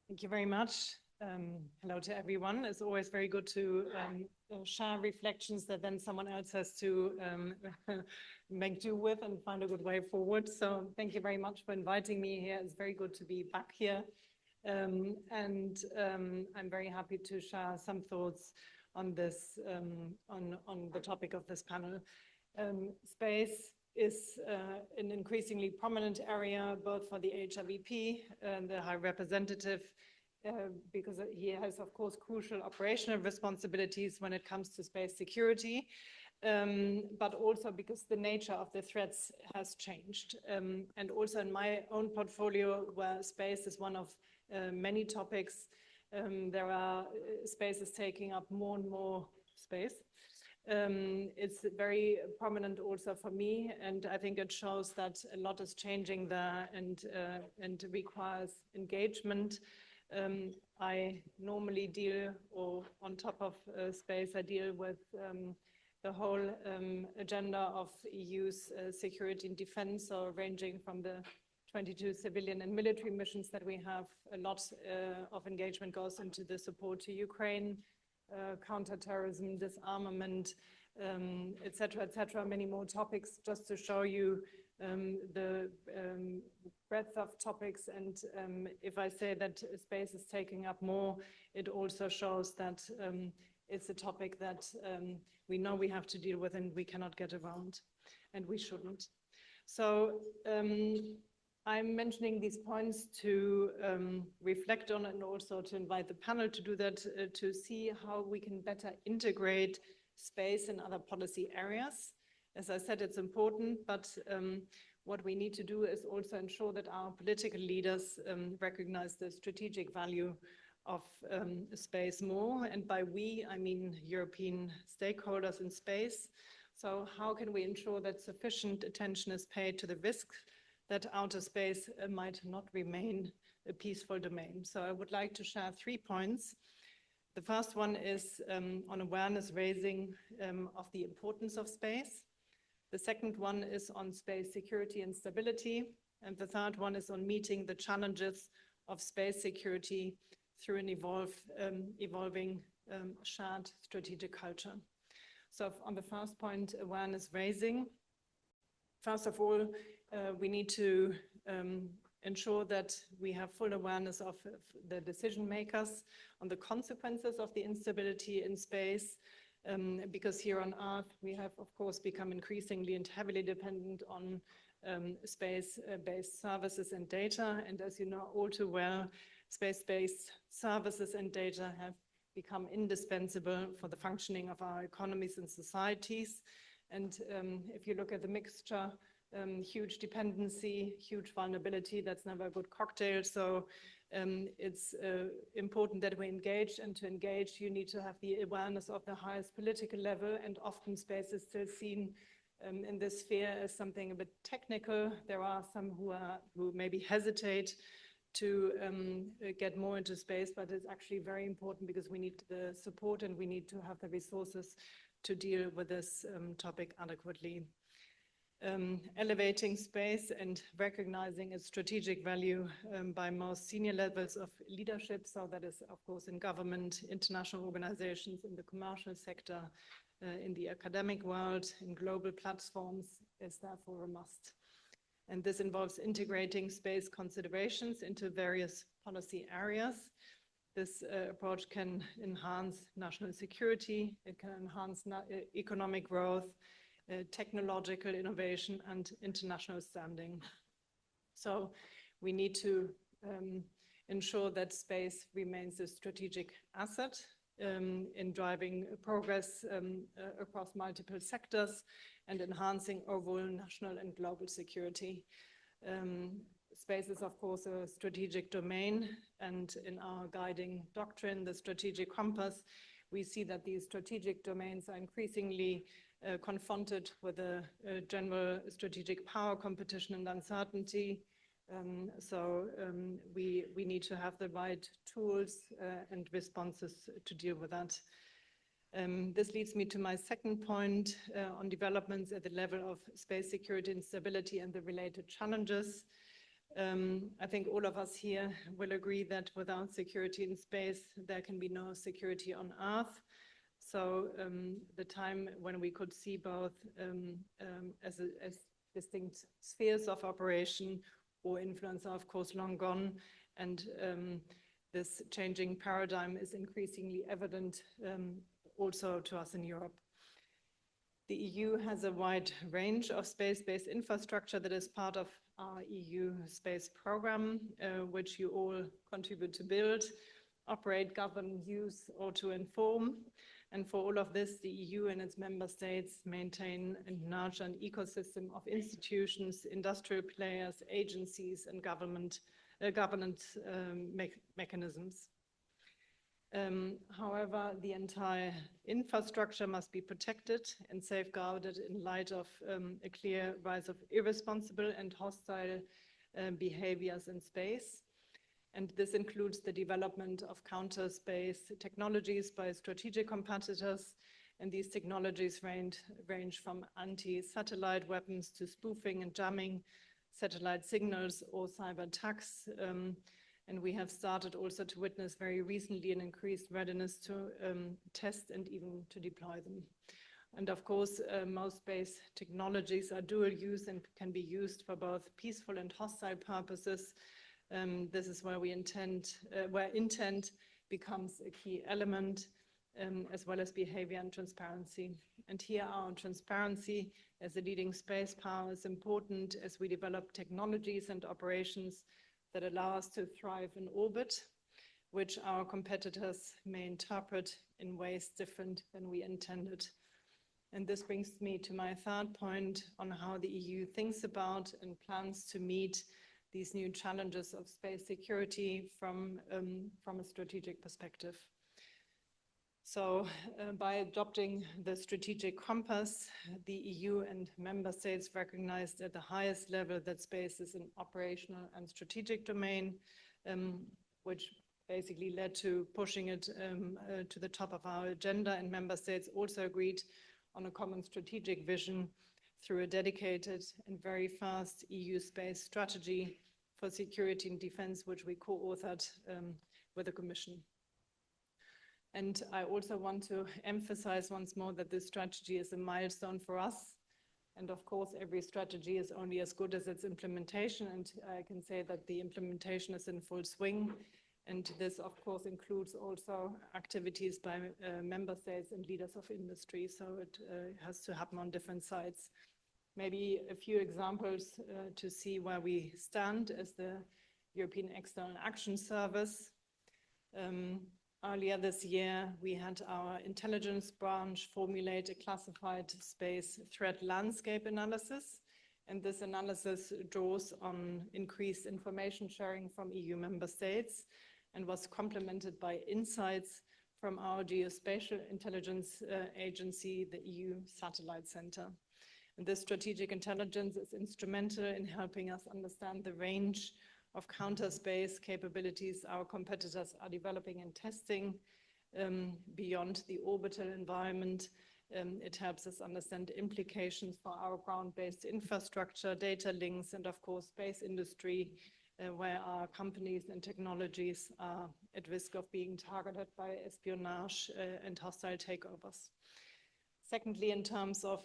Thank you very much. Hello to everyone. It's always very good to share reflections that then someone else has to make do with and find a good way forward. So thank you very much for inviting me here. It's very good to be back here. I'm very happy to share some thoughts on this, on the topic of this panel. Space is an increasingly prominent area, both for the HRVP and the High Representative, because he has, of course, crucial operational responsibilities when it comes to space security, but also because the nature of the threats has changed. And also in my own portfolio, where space is one of many topics, there are spaces taking up more and more space. It's very prominent also for me, and I think it shows that a lot is changing there and requires engagement. I normally deal, or on top of space, I deal with the whole agenda of EU's security and defense, so ranging from the 22 civilian and military missions that we have. A lot of engagement goes into the support to Ukraine, counterterrorism, disarmament, etc., many more topics, just to show you the breadth of topics. And if I say that space is taking up more, it also shows that it's a topic that we know we have to deal with and we cannot get around, and we shouldn't. So I'm mentioning these points to reflect on and also to invite the panel to do that, to see how we can better integrate space in other policy areas. As I said, it's important, but what we need to do is also ensure that our political leaders recognize the strategic value of space more. And by we, I mean European stakeholders in space. So how can we ensure that sufficient attention is paid to the risk that outer space might not remain a peaceful domain? So I would like to share 3 points. The first one is on awareness raising of the importance of space. The second one is on space security and stability. And the third one is on meeting the challenges of space security through an evolving shared strategic culture. So on the first point, awareness raising. First of all, we need to ensure that we have full awareness of the decision makers on the consequences of the instability in space, because here on Earth, we have, of course, become increasingly and heavily dependent on space-based services and data. And as you know all too well, space-based services and data have become indispensable for the functioning of our economies and societies. And if you look at the mixture, huge dependency, huge vulnerability, that's never a good cocktail. So it's important that we engage, and to engage, you need to have the awareness of the highest political level, and often space is still seen in this sphere as something a bit technical. There are some who maybe hesitate to get more into space, but it's actually very important because we need the support and we need to have the resources to deal with this topic adequately. Elevating space and recognizing its strategic value by most senior levels of leadership. So that is, of course, in government, international organizations, in the commercial sector, in the academic world, in global platforms, is therefore a must. And this involves integrating space considerations into various policy areas. This approach can enhance national security, it can enhance economic growth, technological innovation, and international standing. So we need to ensure that space remains a strategic asset in driving progress across multiple sectors and enhancing overall national and global security. Space is, of course, a strategic domain, and in our guiding doctrine, the strategic compass, we see that these strategic domains are increasingly confronted with a general strategic power competition and uncertainty. We need to have the right tools and responses to deal with that. This leads me to my second point on developments at the level of space security and stability and the related challenges. I think all of us here will agree that without security in space, there can be no security on Earth. So the time when we could see both as distinct spheres of operation or influence are, of course, long gone. And this changing paradigm is increasingly evident also to us in Europe. The EU has a wide range of space-based infrastructure that is part of our EU space program, which you all contribute to build, operate, govern, use, or to inform. And for all of this, the EU and its member states maintain and nurture an ecosystem of institutions, industrial players, agencies, and governance mechanisms. However, the entire infrastructure must be protected and safeguarded in light of a clear rise of irresponsible and hostile behaviors in space. And this includes the development of counter-space technologies by strategic competitors. And these technologies range from anti-satellite weapons to spoofing and jamming satellite signals or cyber attacks. And we have started also to witness very recently an increased readiness to test and even to deploy them. And of course, most space technologies are dual use and can be used for both peaceful and hostile purposes. This is where where intent becomes a key element, as well as behavior and transparency. And here our transparency as a leading space power is important as we develop technologies and operations that allow us to thrive in orbit, which our competitors may interpret in ways different than we intended. And this brings me to my third point on how the EU thinks about and plans to meet these new challenges of space security from a strategic perspective. So by adopting the strategic compass, the EU and member states recognized at the highest level that space is an operational and strategic domain, which basically led to pushing it to the top of our agenda. And member states also agreed on a common strategic vision through a dedicated and very fast EU space strategy for security and defense, which we co-authored with the Commission. And I also want to emphasize once more that this strategy is a milestone for us. And of course, every strategy is only as good as its implementation. And I can say that the implementation is in full swing. And this, of course, includes also activities by member states and leaders of industry. So it has to happen on different sides. Maybe a few examples to see where we stand as the European External Action Service. Earlier this year, we had our intelligence branch formulate a classified space threat landscape analysis. And this analysis draws on increased information sharing from EU member states and was complemented by insights from our geospatial intelligence agency, the EU Satellite Center. And this strategic intelligence is instrumental in helping us understand the range of counter-space capabilities our competitors are developing and testing beyond the orbital environment. It helps us understand implications for our ground-based infrastructure, data links, and of course, space industry, where our companies and technologies are at risk of being targeted by espionage and hostile takeovers. Secondly, in terms of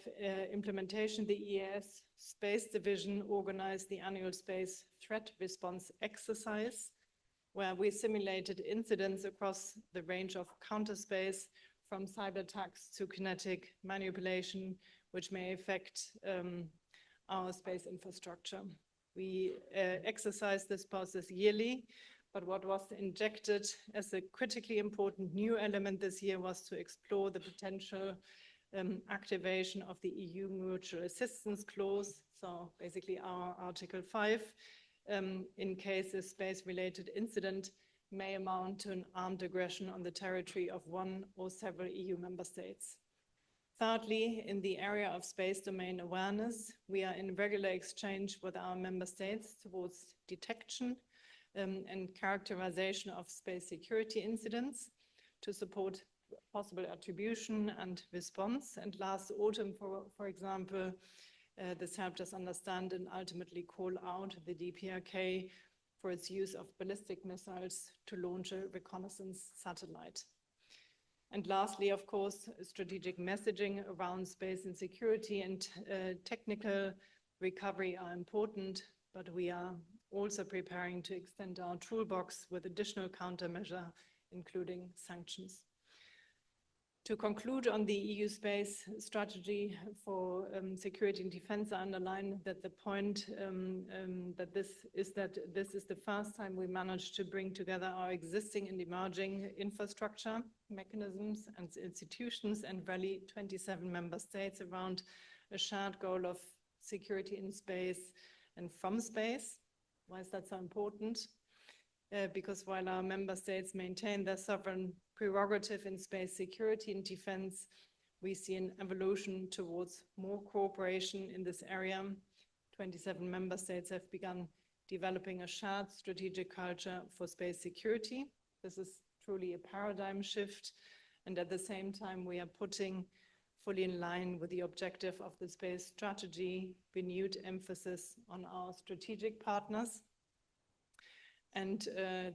implementation, the EAS Space Division organized the annual Space Threat Response Exercise, where we simulated incidents across the range of counterspace, from cyber attacks to kinetic manipulation, which may affect our space infrastructure. We exercise this process yearly, but what was injected as a critically important new element this year was to explore the potential activation of the EU Mutual Assistance Clause, so basically our Article 5, in case a space-related incident may amount to an armed aggression on the territory of one or several EU member states. Thirdly, in the area of space domain awareness, we are in regular exchange with our member states towards detection and characterization of space security incidents to support possible attribution and response. And last autumn, for example, This helped us understand and ultimately call out the DPRK for its use of ballistic missiles to launch a reconnaissance satellite. And lastly, of course, strategic messaging around space and security and technical recovery are important, but we are also preparing to extend our toolbox with additional countermeasure, including sanctions. To conclude on the EU space strategy for security and defense, I underline that the point that this is the first time we managed to bring together our existing and emerging infrastructure, mechanisms and institutions and rally 27 member states around a shared goal of security in space and from space. Why is that so important? Because while our member states maintain their sovereign prerogative in space security and defense, we see an evolution towards more cooperation in this area. 27 member states have begun developing a shared strategic culture for space security. This is truly a paradigm shift, and at the same time we are putting fully in line with the objective of the space strategy, renewed emphasis on our strategic partners. And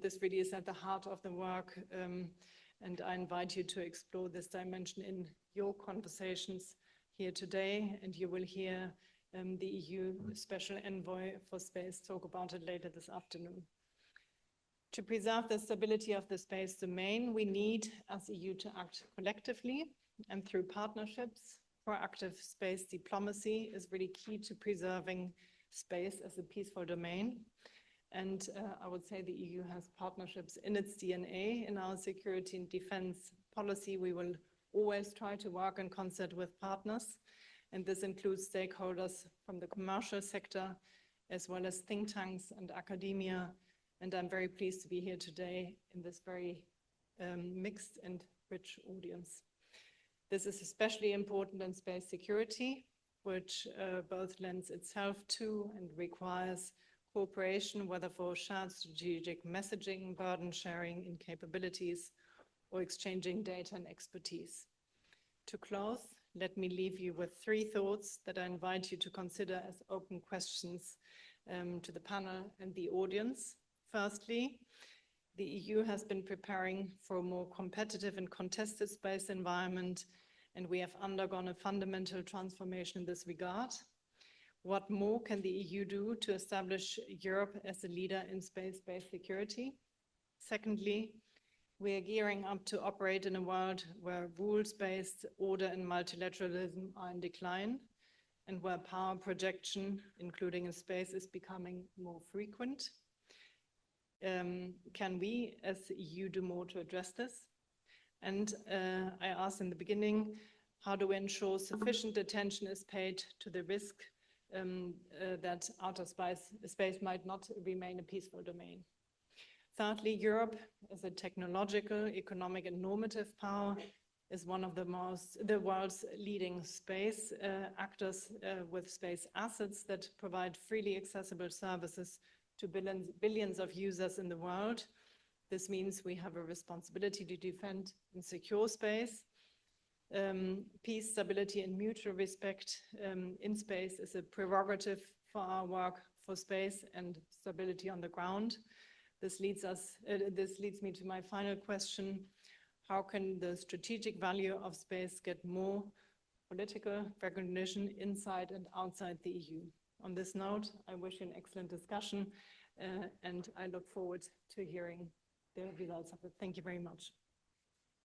this really is at the heart of the work, and I invite you to explore this dimension in your conversations here today, and you will hear the EU Special Envoy for Space talk about it later this afternoon. To preserve the stability of the space domain, we need, as EU, to act collectively and through partnerships. Proactive space diplomacy is really key to preserving space as a peaceful domain. And I would say the EU has partnerships in its DNA. In our security and defense policy, we will always try to work in concert with partners. And this includes stakeholders from the commercial sector, as well as think tanks and academia. And I'm very pleased to be here today in this very mixed and rich audience. This is especially important in space security, which both lends itself to and requires cooperation, whether for shared strategic messaging, burden sharing in capabilities, or exchanging data and expertise. To close, let me leave you with 3 thoughts that I invite you to consider as open questions to the panel and the audience. Firstly, the EU has been preparing for a more competitive and contested space environment, and we have undergone a fundamental transformation in this regard. What more can the EU do to establish Europe as a leader in space-based security? Secondly, we are gearing up to operate in a world where rules-based order and multilateralism are in decline, and where power projection, including in space, is becoming more frequent. Can we, as the EU, do more to address this? And I asked in the beginning, how do we ensure sufficient attention is paid to the risk that outer space might not remain a peaceful domain? Thirdly, Europe, as a technological, economic, and normative power, is one of the world's leading space actors with space assets that provide freely accessible services to billions of users in the world. This means we have a responsibility to defend and secure space. Peace, stability, and mutual respect in space is a prerogative for our work for space and stability on the ground. This leads me to my final question. How can the strategic value of space get more political recognition inside and outside the EU? On this note, I wish you an excellent discussion, and I look forward to hearing the results of it. Thank you very much.